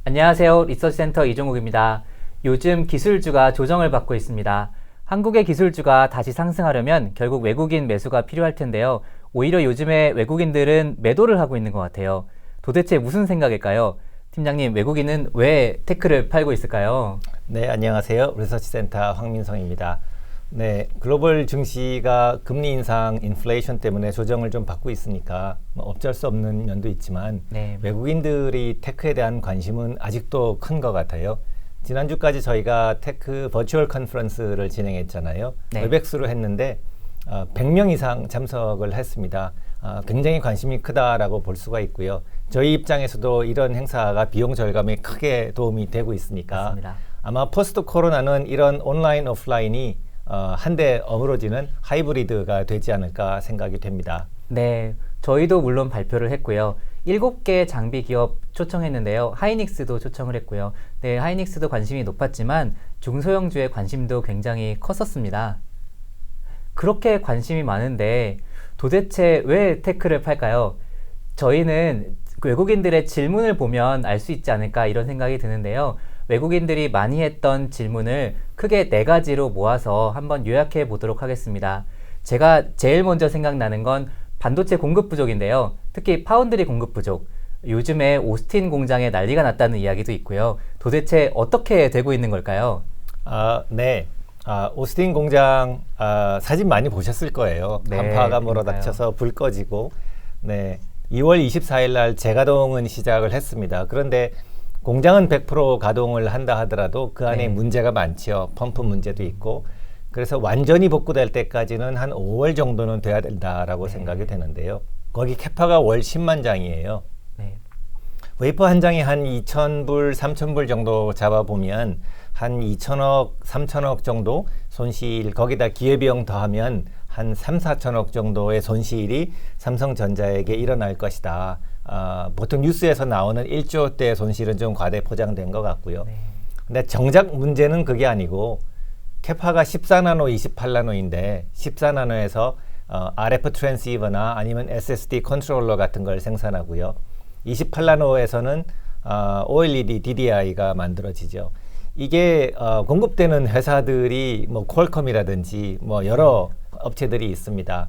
안녕하세요. 리서치센터 이종욱입니다. 요즘 기술주가 조정을 받고 있습니다. 한국의 기술주가 다시 상승하려면 결국 외국인 매수가 필요할 텐데요. 오히려 요즘에 외국인들은 매도를 하고 있는 것 같아요. 도대체 무슨 생각일까요? 팀장님, 외국인은 왜 테크를 팔고 있을까요? 네, 안녕하세요. 리서치센터 황민성입니다. 네, 글로벌 증시가 금리 인상, 인플레이션 때문에 조정을 좀 받고 있으니까 어쩔 수 없는 면도 있지만 네. 외국인들이 테크에 대한 관심은 아직도 큰 것 같아요. 지난주까지 저희가 테크 버추얼 컨퍼런스를 진행했잖아요. 네. 웹엑스로 했는데 100명 이상 참석을 했습니다. 굉장히 관심이 크다라고 볼 수가 있고요. 저희 입장에서도 이런 행사가 비용 절감에 크게 도움이 되고 있으니까 맞습니다. 아마 포스트 코로나는 이런 온라인 오프라인이 한데 어우러지는 하이브리드가 되지 않을까 생각이 됩니다. 네, 저희도 물론 발표를 했고요. 7개 장비 기업 초청했는데요. 하이닉스도 초청을 했고요. 네, 하이닉스도 관심이 높았지만 중소형주의 관심도 굉장히 컸었습니다. 그렇게 관심이 많은데 도대체 왜 테크를 팔까요? 저희는 외국인들의 질문을 보면 알 수 있지 않을까 이런 생각이 드는데요. 외국인들이 많이 했던 질문을 크게 4가지로 모아서 한번 요약해 보도록 하겠습니다. 제가 제일 먼저 생각나는 건 반도체 공급 부족인데요. 특히 파운드리 공급 부족. 요즘에 오스틴 공장에 난리가 났다는 이야기도 있고요. 도대체 어떻게 되고 있는 걸까요? 네. 오스틴 공장 사진 많이 보셨을 거예요. 네, 간파가 그러니까요. 몰아닥쳐서 불 꺼지고, 네, 2월 24일 날 재가동은 시작을 했습니다. 그런데 공장은 100% 가동을 한다 하더라도 그 안에 네. 문제가 많죠. 펌프 문제도 있고. 그래서 완전히 복구될 때까지는 한 5월 정도는 돼야 된다라고 생각이 되는데요. 거기 캐파가 월 10만 장이에요. 네. 웨이퍼 한 장에 한 2,000불, 3,000불 정도 잡아보면 한 2천억, 3천억 정도 손실, 거기다 기회비용 더하면 한 3, 4천억 정도의 손실이 삼성전자에게 일어날 것이다. 보통 뉴스에서 나오는 1조대 손실은 좀 과대 포장된 것 같고요. 네. 근데 정작 문제는 그게 아니고 캐파가 14나노, 28나노인데 14나노에서 RF 트랜시버나 아니면 SSD 컨트롤러 같은 걸 생산하고요. 28나노에서는 OLED DDI가 만들어지죠. 이게 공급되는 회사들이 뭐 퀄컴이라든지 뭐 여러 업체들이 있습니다.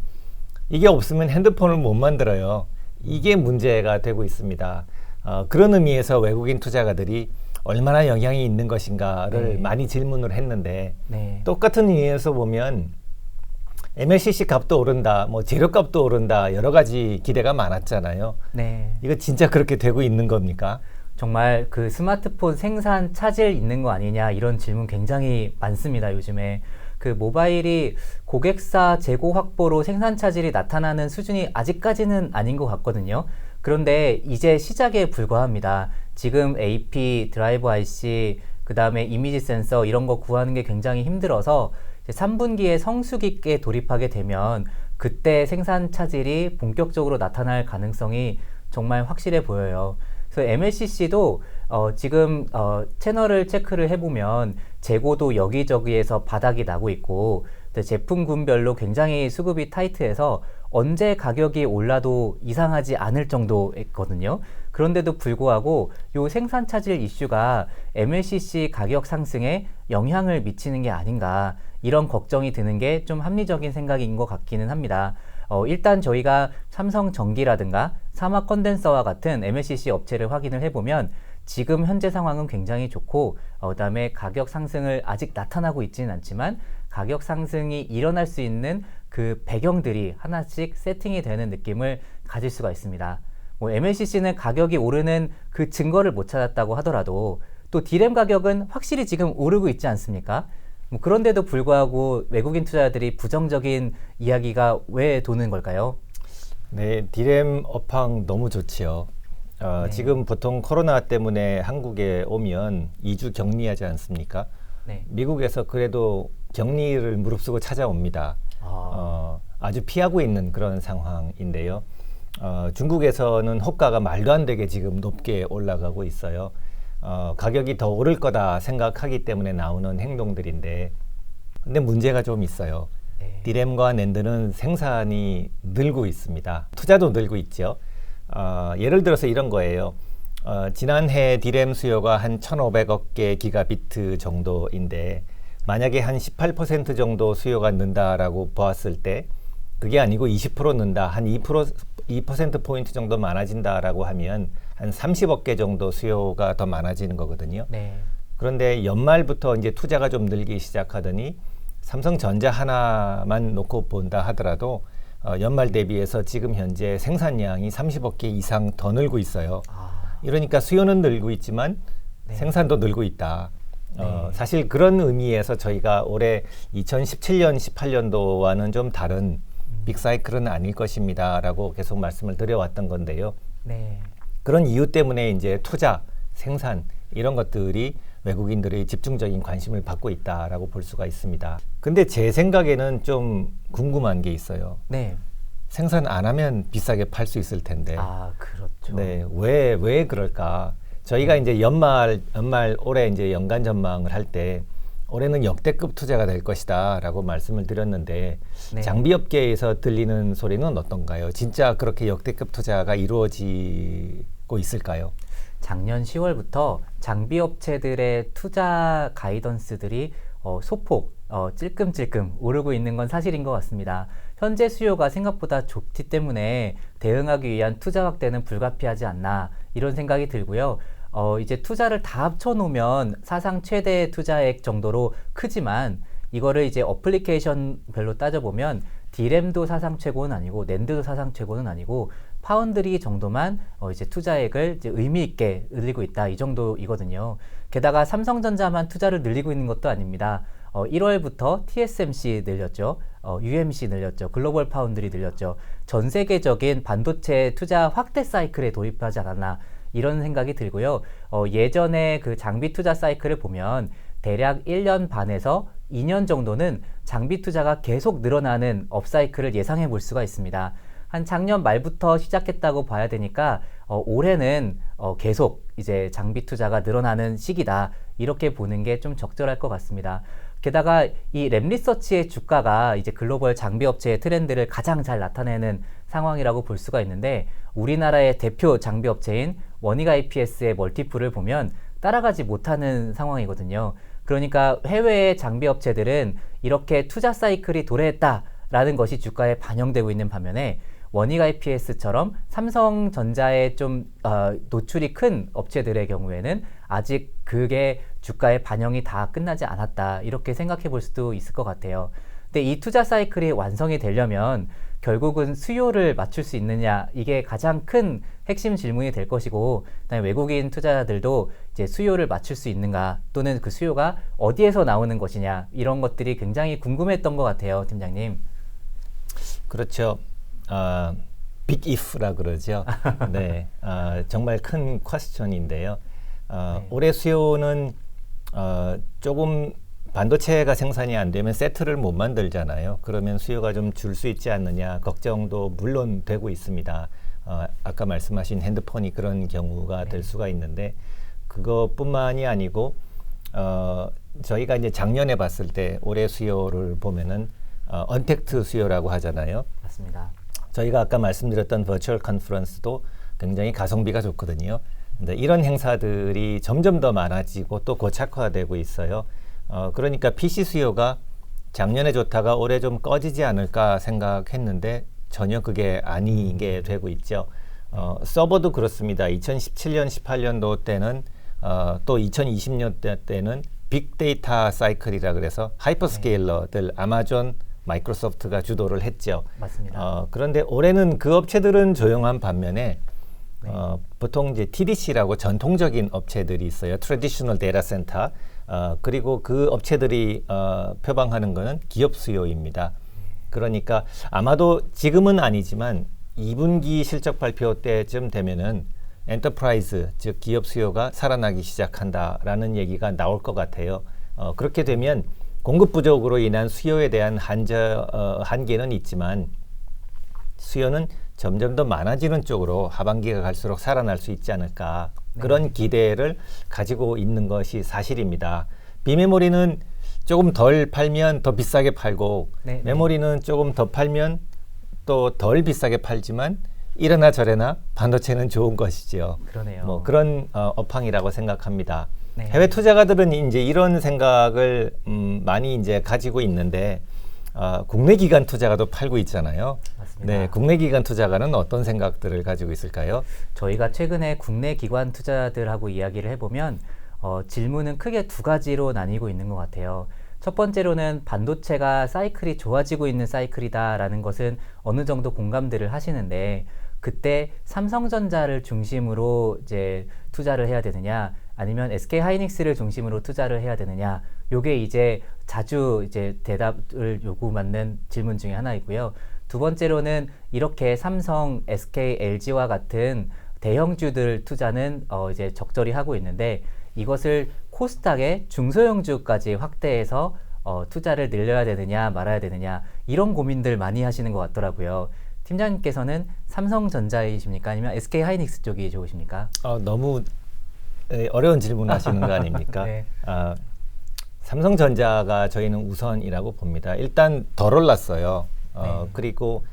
이게 없으면 핸드폰을 못 만들어요. 이게 문제가 되고 있습니다. 그런 의미에서 외국인 투자가들이 얼마나 영향이 있는 것인가를 네. 많이 질문을 했는데 네. 똑같은 의미에서 보면 MLCC 값도 오른다, 뭐 재료값도 오른다, 여러 가지 기대가 많았잖아요. 네. 이거 진짜 그렇게 되고 있는 겁니까? 정말 그 스마트폰 생산 차질 있는 거 아니냐 이런 질문 굉장히 많습니다. 요즘에 그 모바일이 고객사 재고 확보로 생산 차질이 나타나는 수준이 아직까지는 아닌 것 같거든요. 그런데 이제 시작에 불과합니다. 지금 AP, 드라이버 IC, 그 다음에 이미지 센서 이런 거 구하는 게 굉장히 힘들어서 이제 3분기에 성수기에 돌입하게 되면 그때 생산 차질이 본격적으로 나타날 가능성이 정말 확실해 보여요. 그래서 MLCC도 지금 채널을 체크를 해보면 재고도 여기저기에서 바닥이 나고 있고 제품군별로 굉장히 수급이 타이트해서 언제 가격이 올라도 이상하지 않을 정도였거든요. 그런데도 불구하고 이 생산 차질 이슈가 MLCC 가격 상승에 영향을 미치는 게 아닌가 이런 걱정이 드는 게 좀 합리적인 생각인 것 같기는 합니다. 일단 저희가 삼성전기라든가 사막 컨덴서와 같은 MLCC 업체를 확인을 해보면 지금 현재 상황은 굉장히 좋고 그다음에 가격 상승을 아직 나타나고 있지는 않지만 가격 상승이 일어날 수 있는 그 배경들이 하나씩 세팅이 되는 느낌을 가질 수가 있습니다. 뭐 MLCC는 가격이 오르는 그 증거를 못 찾았다고 하더라도 또 D램 가격은 확실히 지금 오르고 있지 않습니까? 뭐 그런데도 불구하고 외국인 투자자들이 부정적인 이야기가 왜 도는 걸까요? 네, D램 업황 너무 좋지요. 네. 지금 보통 코로나 때문에 한국에 오면 2주 격리하지 않습니까? 네. 미국에서 그래도 격리를 무릅쓰고 찾아옵니다. 아주 피하고 있는 그런 상황인데요. 중국에서는 호가가 말도 안 되게 지금 높게 올라가고 있어요. 가격이 더 오를 거다 생각하기 때문에 나오는 행동들인데, 근데 문제가 좀 있어요. 네. D램과 낸드는 생산이 늘고 있습니다. 투자도 늘고 있죠. 예를 들어서 이런 거예요. 지난해 D램 수요가 한 1,500억 개 기가비트 정도인데 만약에 한 18% 정도 수요가 는다라고 보았을 때 그게 아니고 20% 는다, 한 2%포인트 정도 많아진다라고 하면 한 30억 개 정도 수요가 더 많아지는 거거든요. 네. 그런데 연말부터 이제 투자가 좀 늘기 시작하더니 삼성전자 하나만 놓고 본다 하더라도 연말 대비해서 지금 현재 생산량이 30억 개 이상 더 늘고 있어요. 이러니까 수요는 늘고 있지만 네. 생산도 늘고 있다. 네. 사실 그런 의미에서 저희가 올해 2017년, 18년도와는 좀 다른 빅사이클은 아닐 것입니다라고 계속 말씀을 드려왔던 건데요. 네. 그런 이유 때문에 이제 투자, 생산 이런 것들이 외국인들의 집중적인 관심을 받고 있다라고 볼 수가 있습니다. 근데 제 생각에는 좀 궁금한 게 있어요. 네. 생산 안 하면 비싸게 팔 수 있을 텐데. 그렇죠. 네, 왜 그럴까? 저희가 이제 연말 올해 이제 연간 전망을 할 때 올해는 역대급 투자가 될 것이다라고 말씀을 드렸는데 네. 장비 업계에서 들리는 소리는 어떤가요? 진짜 그렇게 역대급 투자가 이루어지고 있을까요? 작년 10월부터 장비 업체들의 투자 가이던스들이 소폭 찔끔찔끔 오르고 있는 건 사실인 것 같습니다. 현재 수요가 생각보다 좁기 때문에 대응하기 위한 투자 확대는 불가피하지 않나 이런 생각이 들고요. 이제 투자를 다 합쳐놓으면 사상 최대 투자액 정도로 크지만 이거를 이제 어플리케이션별로 따져보면 D램도 사상 최고는 아니고 낸드도 사상 최고는 아니고 파운드리 정도만 이제 투자액을 이제 의미 있게 늘리고 있다 이 정도이거든요. 게다가 삼성전자만 투자를 늘리고 있는 것도 아닙니다. 1월부터 TSMC 늘렸죠. UMC 늘렸죠. 글로벌 파운드리 늘렸죠. 전 세계적인 반도체 투자 확대 사이클에 돌입하지 않았나 이런 생각이 들고요. 예전에 그 장비 투자 사이클을 보면 대략 1년 반에서 2년 정도는 장비 투자가 계속 늘어나는 업사이클을 예상해 볼 수가 있습니다. 한 작년 말부터 시작했다고 봐야 되니까 올해는 계속 이제 장비 투자가 늘어나는 시기다 이렇게 보는 게 좀 적절할 것 같습니다. 게다가 이 랩리서치의 주가가 이제 글로벌 장비 업체의 트렌드를 가장 잘 나타내는 상황이라고 볼 수가 있는데 우리나라의 대표 장비 업체인 원익 IPS의 멀티플을 보면 따라가지 못하는 상황이거든요. 그러니까 해외의 장비 업체들은 이렇게 투자 사이클이 도래했다라는 것이 주가에 반영되고 있는 반면에 원익 IPS처럼 삼성전자에 좀 노출이 큰 업체들의 경우에는 아직 그게 주가에 반영이 다 끝나지 않았다 이렇게 생각해 볼 수도 있을 것 같아요. 근데 이 투자 사이클이 완성이 되려면 결국은 수요를 맞출 수 있느냐 이게 가장 큰 핵심 질문이 될 것이고 그다음에 외국인 투자자들도 이제 수요를 맞출 수 있는가 또는 그 수요가 어디에서 나오는 것이냐 이런 것들이 굉장히 궁금했던 것 같아요, 팀장님. 그렇죠. 빅 if라 그러죠. 네, 정말 큰 퀘스천인데요. 네. 올해 수요는 조금 반도체가 생산이 안 되면 세트를 못 만들잖아요. 그러면 수요가 좀 줄 수 있지 않느냐 걱정도 물론 되고 있습니다. 아까 말씀하신 핸드폰이 그런 경우가 될 수가 있는데 그것뿐만이 아니고 저희가 이제 작년에 봤을 때 올해 수요를 보면은 언택트 수요라고 하잖아요. 맞습니다. 저희가 아까 말씀드렸던 버추얼 컨퍼런스도 굉장히 가성비가 좋거든요. 근데 이런 행사들이 점점 더 많아지고 또 고착화되고 있어요. 그러니까 PC 수요가 작년에 좋다가 올해 좀 꺼지지 않을까 생각했는데 전혀 그게 아니게 되고 있죠. 서버도 그렇습니다. 2017년, 18년도 때는 또 2020년 때는 빅데이터 사이클이라 그래서 하이퍼스케일러들 아마존, 마이크로소프트가 주도를 했죠. 맞습니다. 그런데 올해는 그 업체들은 조용한 반면에 보통 이제 TDC라고 전통적인 업체들이 있어요. 트래디셔널 데이터 센터. 그리고 그 업체들이 표방하는 거는 기업 수요입니다. 그러니까 아마도 지금은 아니지만 2분기 실적 발표 때쯤 되면은 엔터프라이즈 즉 기업 수요가 살아나기 시작한다라는 얘기가 나올 것 같아요. 그렇게 되면 공급 부족으로 인한 수요에 대한 한계는 있지만 수요는 점점 더 많아지는 쪽으로 하반기가 갈수록 살아날 수 있지 않을까 그런 기대를 가지고 있는 것이 사실입니다. 비메모리는 조금 덜 팔면 더 비싸게 팔고 메모리는 조금 더 팔면 또 덜 비싸게 팔지만 이러나 저러나 반도체는 좋은 것이죠. 그러네요. 뭐 그런 업황이라고 생각합니다. 네. 해외 투자가들은 이제 이런 생각을 많이 이제 가지고 있는데 국내 기관 투자가도 팔고 있잖아요. 맞습니다. 네, 국내 기관 투자가는 어떤 생각들을 가지고 있을까요? 저희가 최근에 국내 기관 투자들하고 이야기를 해보면 질문은 크게 두 가지로 나뉘고 있는 것 같아요. 첫 번째로는 반도체가 사이클이 좋아지고 있는 사이클이다라는 것은 어느 정도 공감들을 하시는데 그때 삼성전자를 중심으로 이제 투자를 해야 되느냐 아니면 SK 하이닉스를 중심으로 투자를 해야 되느냐 요게 이제 자주 이제 대답을 요구받는 질문 중에 하나이고요. 두 번째로는 이렇게 삼성, SK, LG와 같은 대형주들 투자는 이제 적절히 하고 있는데 이것을 코스닥의 중소형주까지 확대해서 투자를 늘려야 되느냐 말아야 되느냐 이런 고민들 많이 하시는 것 같더라고요. 팀장님께서는 삼성전자이십니까? 아니면 SK 하이닉스 쪽이 좋으십니까? 너무 어려운 질문 하시는 거 아닙니까? 네. 삼성전자가 저희는 우선이라고 봅니다. 일단 덜 올랐어요. 네. 그리고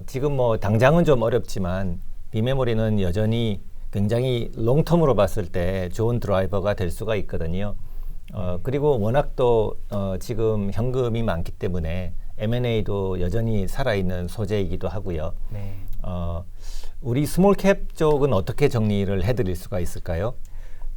지금 뭐 당장은 좀 어렵지만 비메모리는 여전히 굉장히 롱텀으로 봤을 때 좋은 드라이버가 될 수가 있거든요. 그리고 워낙 또 지금 현금이 많기 때문에 M&A도 여전히 살아있는 소재이기도 하고요. 네. 우리 스몰캡 쪽은 어떻게 정리를 해드릴 수가 있을까요?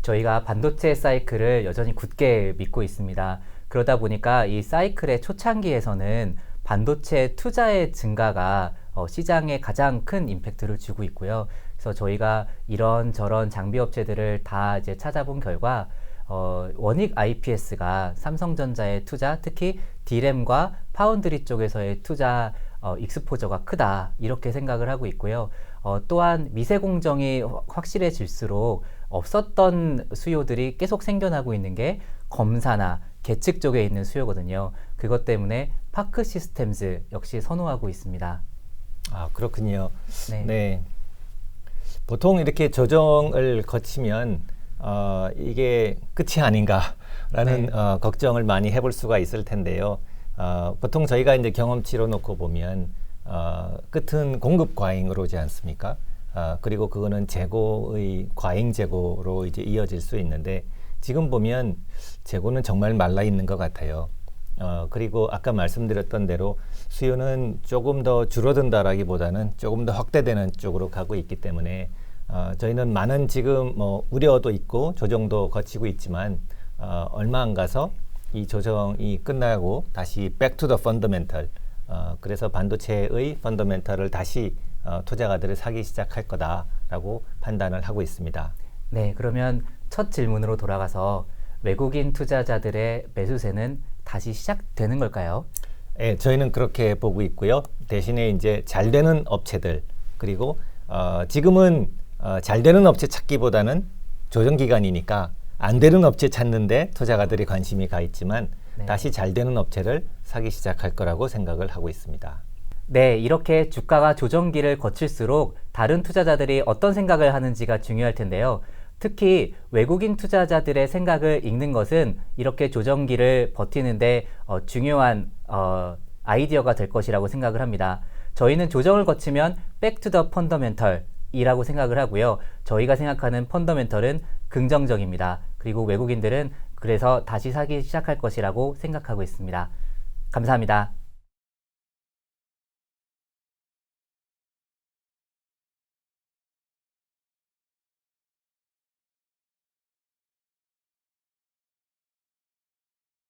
저희가 반도체 사이클을 여전히 굳게 믿고 있습니다. 그러다 보니까 이 사이클의 초창기에서는 반도체 투자의 증가가 시장에 가장 큰 임팩트를 주고 있고요. 그래서 저희가 이런저런 장비 업체들을 다 이제 찾아본 결과 원익 IPS가 삼성전자의 투자, 특히 D램과 파운드리 쪽에서의 투자 익스포저가 크다 이렇게 생각을 하고 있고요. 또한 미세 공정이 확실해질수록 없었던 수요들이 계속 생겨나고 있는 게 검사나 계측 쪽에 있는 수요거든요. 그것 때문에 파크 시스템즈 역시 선호하고 있습니다. 그렇군요. 네. 네. 보통 이렇게 조정을 거치면 이게 끝이 아닌가라는 네. 걱정을 많이 해볼 수가 있을 텐데요. 보통 저희가 이제 경험치로 놓고 보면 끝은 공급 과잉으로 오지 않습니까? 그리고 그거는 재고의 과잉 재고로 이제 이어질 수 있는데 지금 보면 재고는 정말 말라 있는 것 같아요. 그리고 아까 말씀드렸던 대로 수요는 조금 더 줄어든다라기보다는 조금 더 확대되는 쪽으로 가고 있기 때문에 저희는 많은 지금 뭐 우려도 있고 조정도 거치고 있지만 얼마 안 가서 이 조정이 끝나고 다시 back to the fundamental 그래서 반도체의 펀더멘털을 다시 투자가들을 사기 시작할 거다라고 판단을 하고 있습니다. 네, 그러면 첫 질문으로 돌아가서 외국인 투자자들의 매수세는 다시 시작되는 걸까요? 네, 저희는 그렇게 보고 있고요. 대신에 이제 잘 되는 업체들 그리고 지금은 잘 되는 업체 찾기보다는 조정 기간이니까 안 되는 업체 찾는데 투자가들이 관심이 가 있지만 네. 다시 잘 되는 업체를 사기 시작할 거라고 생각을 하고 있습니다. 네, 이렇게 주가가 조정기를 거칠수록 다른 투자자들이 어떤 생각을 하는지가 중요할 텐데요. 특히 외국인 투자자들의 생각을 읽는 것은 이렇게 조정기를 버티는데 중요한 아이디어가 될 것이라고 생각을 합니다. 저희는 조정을 거치면 back to the fundamental 이라고 생각을 하고요. 저희가 생각하는 펀더멘털은 긍정적입니다. 그리고 외국인들은 그래서 다시 사기 시작할 것이라고 생각하고 있습니다. 감사합니다.